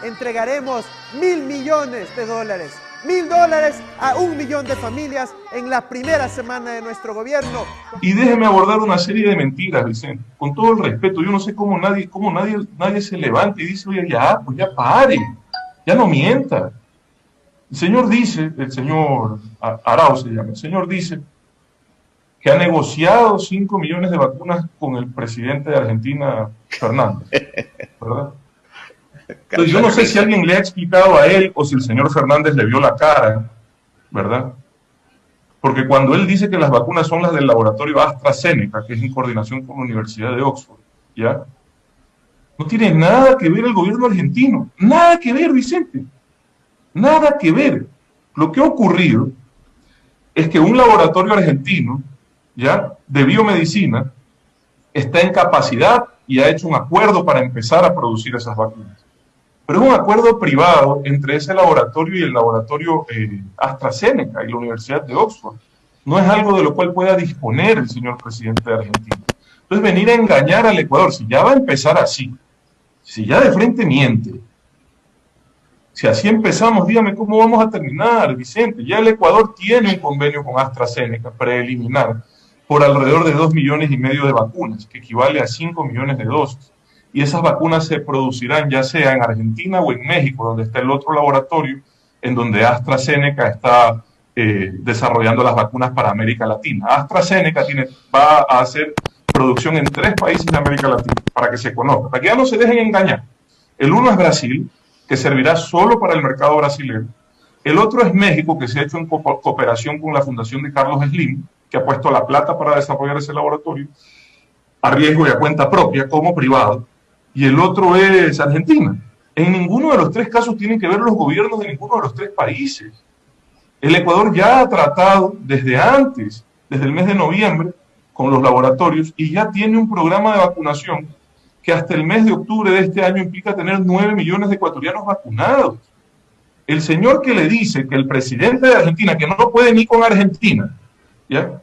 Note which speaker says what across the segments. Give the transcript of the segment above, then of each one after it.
Speaker 1: entregaremos $1.000 millones. $1.000 a 1 millón de familias en la primera semana de nuestro gobierno.
Speaker 2: Y déjeme abordar una serie de mentiras, Vicente. Con todo el respeto, yo no sé cómo nadie se levanta y dice, oye, ya, pues ya pare, ya no mienta. El señor dice, el señor Arauz se llama, el señor dice que ha negociado 5 millones de vacunas con el presidente de Argentina, Fernández, ¿verdad? Entonces, yo no sé si alguien le ha explicado a él o si el señor Fernández le vio la cara, ¿verdad? Porque cuando él dice que las vacunas son las del laboratorio AstraZeneca, que es en coordinación con la Universidad de Oxford, ¿ya? No tiene nada que ver el gobierno argentino. Nada que ver, Vicente. Nada que ver. Lo que ha ocurrido es que un laboratorio argentino, ¿ya?, de biomedicina, está en capacidad y ha hecho un acuerdo para empezar a producir esas vacunas. Pero es un acuerdo privado entre ese laboratorio y el laboratorio AstraZeneca y la Universidad de Oxford. No es algo de lo cual pueda disponer el señor presidente de Argentina. Entonces, venir a engañar al Ecuador, si ya va a empezar así, si ya de frente miente, si así empezamos, dígame cómo vamos a terminar, Vicente. Ya el Ecuador tiene un convenio con AstraZeneca preliminar por alrededor de 2,5 millones de vacunas, que equivale a 5 millones de dosis. Y esas vacunas se producirán ya sea en Argentina o en México, donde está el otro laboratorio, en donde AstraZeneca está desarrollando las vacunas para América Latina. AstraZeneca va a hacer producción en 3 países de América Latina, para que se conozca, para que ya no se dejen engañar. El uno es Brasil, que servirá solo para el mercado brasileño. El otro es México, que se ha hecho en cooperación con la Fundación de Carlos Slim, que ha puesto la plata para desarrollar ese laboratorio, a riesgo y a cuenta propia, como privado. Y el otro es Argentina. En ninguno de los 3 casos tienen que ver los gobiernos de ninguno de los 3 países. El Ecuador ya ha tratado desde antes, desde el mes de noviembre, con los laboratorios y ya tiene un programa de vacunación que hasta el mes de octubre de este año implica tener 9 millones de ecuatorianos vacunados. El señor que le dice que el presidente de Argentina, que no puede ni con Argentina, ¿ya?,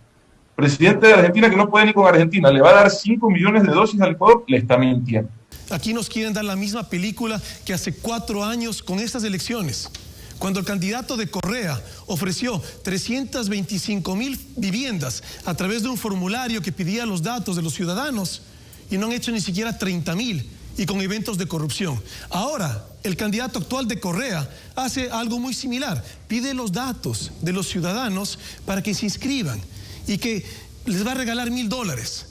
Speaker 2: presidente de Argentina que no puede ni con Argentina, le va a dar 5 millones de dosis al Ecuador, le está mintiendo.
Speaker 3: Aquí nos quieren dar la misma película que hace 4 años con estas elecciones, cuando el candidato de Correa ofreció 325,000 viviendas a través de un formulario que pedía los datos de los ciudadanos y no han hecho ni siquiera 30,000 y con eventos de corrupción. Ahora, el candidato actual de Correa hace algo muy similar, pide los datos de los ciudadanos para que se inscriban y que les va a regalar $1.000.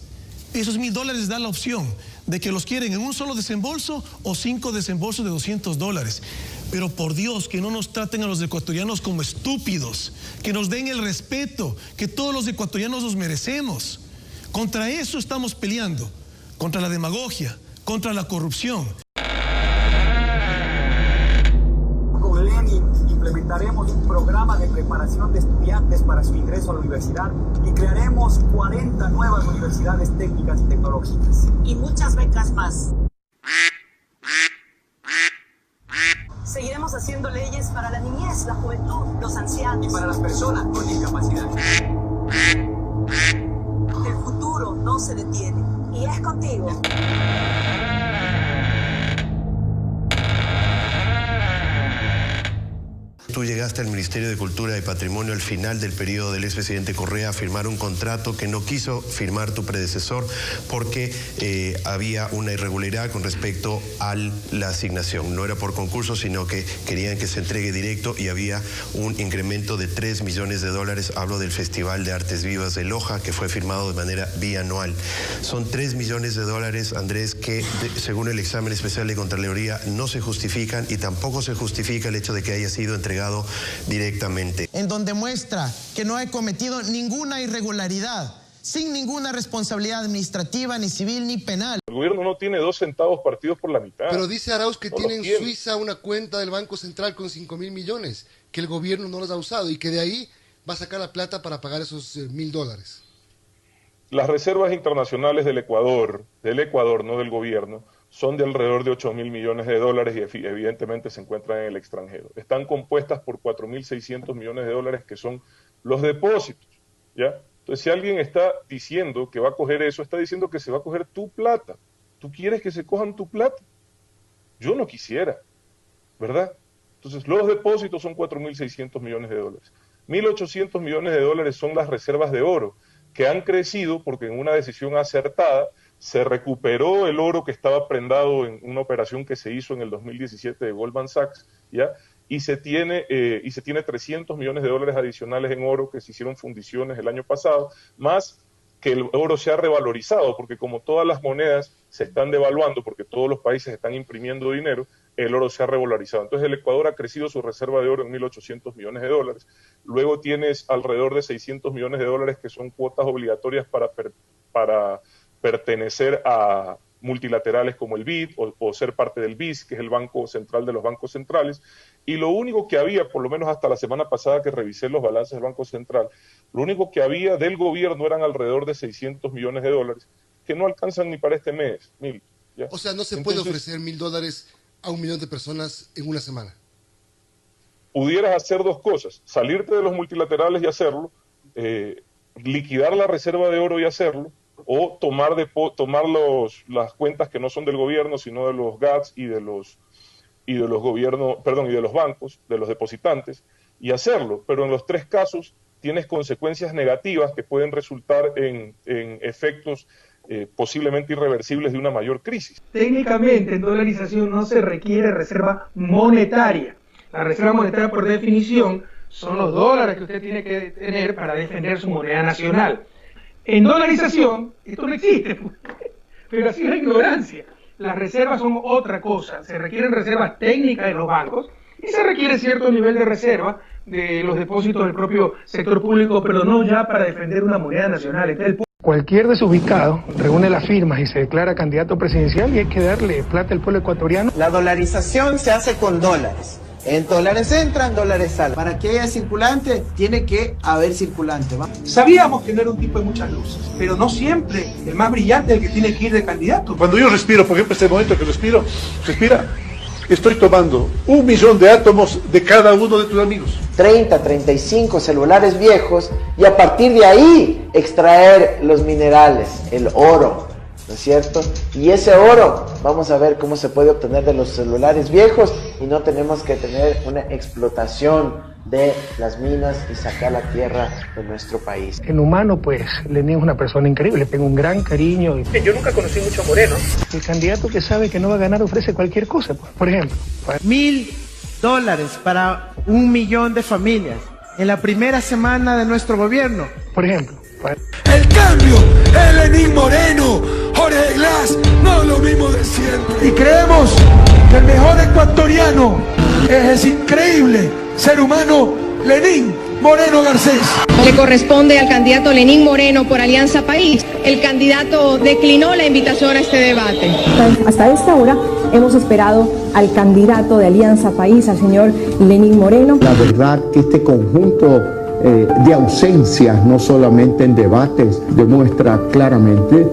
Speaker 3: Esos $1.000 les da la opción de que los quieren en un solo desembolso o 5 desembolsos de $200. Pero por Dios, que no nos traten a los ecuatorianos como estúpidos, que nos den el respeto que todos los ecuatorianos nos merecemos. Contra eso estamos peleando, contra la demagogia, contra la corrupción.
Speaker 4: Con Lenin implementaremos un programa de preparación de estudiantes para su ingreso a la universidad y crearemos 40 nuevas universidades técnicas y tecnológicas.
Speaker 5: Y muchas becas más.
Speaker 6: Seguiremos haciendo leyes para la niñez, la juventud, los ancianos.
Speaker 4: Y para las personas con discapacidad.
Speaker 6: El futuro no se detiene.
Speaker 5: Y es contigo.
Speaker 7: Tú llegaste al Ministerio de Cultura y Patrimonio al final del periodo del expresidente Correa a firmar un contrato que no quiso firmar tu predecesor porque había una irregularidad con respecto a la asignación. No era por concurso, sino que querían que se entregue directo y había un incremento de $3 millones. Hablo del Festival de Artes Vivas de Loja, que fue firmado de manera bianual. Son $3 millones, Andrés, que según el examen especial de Contraloría no se justifican y tampoco se justifica el hecho de que haya sido entregado directamente.
Speaker 8: En donde muestra que no he cometido ninguna irregularidad, sin ninguna responsabilidad administrativa, ni civil, ni penal.
Speaker 2: El gobierno no tiene 2 centavos partidos por la mitad.
Speaker 9: Pero dice Arauz que tiene en Suiza una cuenta del Banco Central con 5,000 millones, que el gobierno no los ha usado y que de ahí va a sacar la plata para pagar esos $1.000.
Speaker 2: Las reservas internacionales del Ecuador, no del gobierno, son de alrededor de 8,000 millones de dólares y evidentemente se encuentran en el extranjero. Están compuestas por 4,600 millones de dólares que son los depósitos, ¿ya? Entonces, si alguien está diciendo que va a coger eso, está diciendo que se va a coger tu plata. ¿Tú quieres que se cojan tu plata? Yo no quisiera. ¿verdad? Entonces, los depósitos son 4.600 millones de dólares. 1.800 millones de dólares son las reservas de oro, que han crecido porque en una decisión acertada se recuperó el oro que estaba prendado en una operación que se hizo en el 2017 de Goldman Sachs, ¿ya? Y se tiene 300 millones de dólares adicionales en oro que se hicieron fundiciones el año pasado, más que el oro se ha revalorizado, porque como todas las monedas se están devaluando, porque todos los países están imprimiendo dinero, el oro se ha revalorizado. Entonces el Ecuador ha crecido su reserva de oro en 1.800 millones de dólares. Luego tienes alrededor de 600 millones de dólares que son cuotas obligatorias para pertenecer a multilaterales como el BID o ser parte del BIS, que es el Banco Central de los Bancos Centrales. Y lo único que había, por lo menos hasta la semana pasada que revisé los balances del Banco Central, lo único que había del gobierno eran alrededor de 600 millones de dólares, que no alcanzan ni para este mes. ¿Ya?
Speaker 9: O sea, no se puede ofrecer $1.000 a 1 millón de personas en una semana.
Speaker 2: Pudieras hacer dos cosas: salirte de los multilaterales y hacerlo, liquidar la reserva de oro y hacerlo, o tomar las cuentas que no son del gobierno, sino de los GATS y de los gobiernos, perdón, y de los bancos, de los depositantes, y hacerlo. Pero en los tres casos tienes consecuencias negativas que pueden resultar en efectos posiblemente irreversibles de una mayor crisis.
Speaker 10: Técnicamente en dolarización no se requiere reserva monetaria. La reserva monetaria, por definición, son los dólares que usted tiene que tener para defender su moneda nacional. En dolarización esto no existe, pero así es la ignorancia. Las reservas son otra cosa. Se requieren reservas técnicas de los bancos y se requiere cierto nivel de reserva de los depósitos del propio sector público, pero no ya para defender una moneda nacional. Entonces,
Speaker 11: cualquier desubicado reúne las firmas y se declara candidato presidencial y hay que darle plata al pueblo ecuatoriano.
Speaker 8: La dolarización se hace con dólares. En dólares entran, dólares salen. Para que haya circulante, tiene que haber circulante, ¿va?
Speaker 10: sabíamos que no era un tipo de muchas luces, pero no siempre el más brillante es el que tiene que ir de candidato.
Speaker 12: Cuando yo respiro, por ejemplo, este momento que respira, estoy tomando 1 millón de átomos de cada uno de tus amigos.
Speaker 8: 30, 35 celulares viejos y a partir de ahí extraer los minerales, el oro, ¿no es cierto? Y ese oro, vamos a ver cómo se puede obtener de los celulares viejos y no tenemos que tener una explotación de las minas y sacar la tierra de nuestro país.
Speaker 11: En humano, pues, Lenín es una persona increíble, tengo un gran cariño.
Speaker 10: Yo nunca conocí mucho a Moreno.
Speaker 11: El candidato que sabe que no va a ganar ofrece cualquier cosa, pues. Por ejemplo,
Speaker 8: $1.000 para 1 millón de familias en la primera semana de nuestro gobierno.
Speaker 11: Por ejemplo.
Speaker 13: El cambio, el Lenín Moreno, Jorge Glass, no lo mismo de siempre.
Speaker 10: Y creemos que el mejor ecuatoriano es ese increíble ser humano Lenín Moreno Garcés.
Speaker 14: Le corresponde al candidato Lenín Moreno por Alianza País. El candidato declinó la invitación a este debate.
Speaker 15: Hasta esta hora hemos esperado al candidato de Alianza País, al señor Lenín Moreno.
Speaker 16: La verdad que este conjunto de ausencias, no solamente en debates, demuestra claramente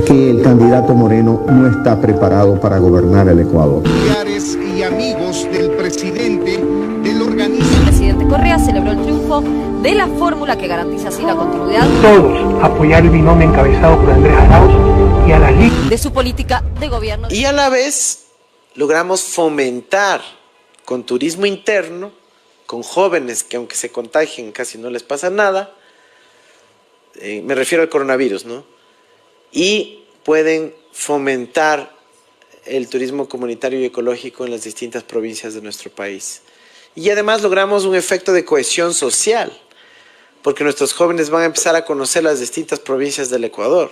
Speaker 16: que el candidato Moreno no está preparado para gobernar el Ecuador.
Speaker 17: Familiares y amigos del presidente del organismo.
Speaker 18: El presidente Correa celebró el triunfo de la fórmula que garantiza así la continuidad.
Speaker 11: Todos apoyar el binomio encabezado por Andrés Arauz y a la Liga
Speaker 18: de su política de gobierno.
Speaker 8: Y a la vez logramos fomentar con turismo interno, con jóvenes que aunque se contagien casi no les pasa nada, me refiero al coronavirus, ¿no? Y pueden fomentar el turismo comunitario y ecológico en las distintas provincias de nuestro país. Y además logramos un efecto de cohesión social, porque nuestros jóvenes van a empezar a conocer las distintas provincias del Ecuador.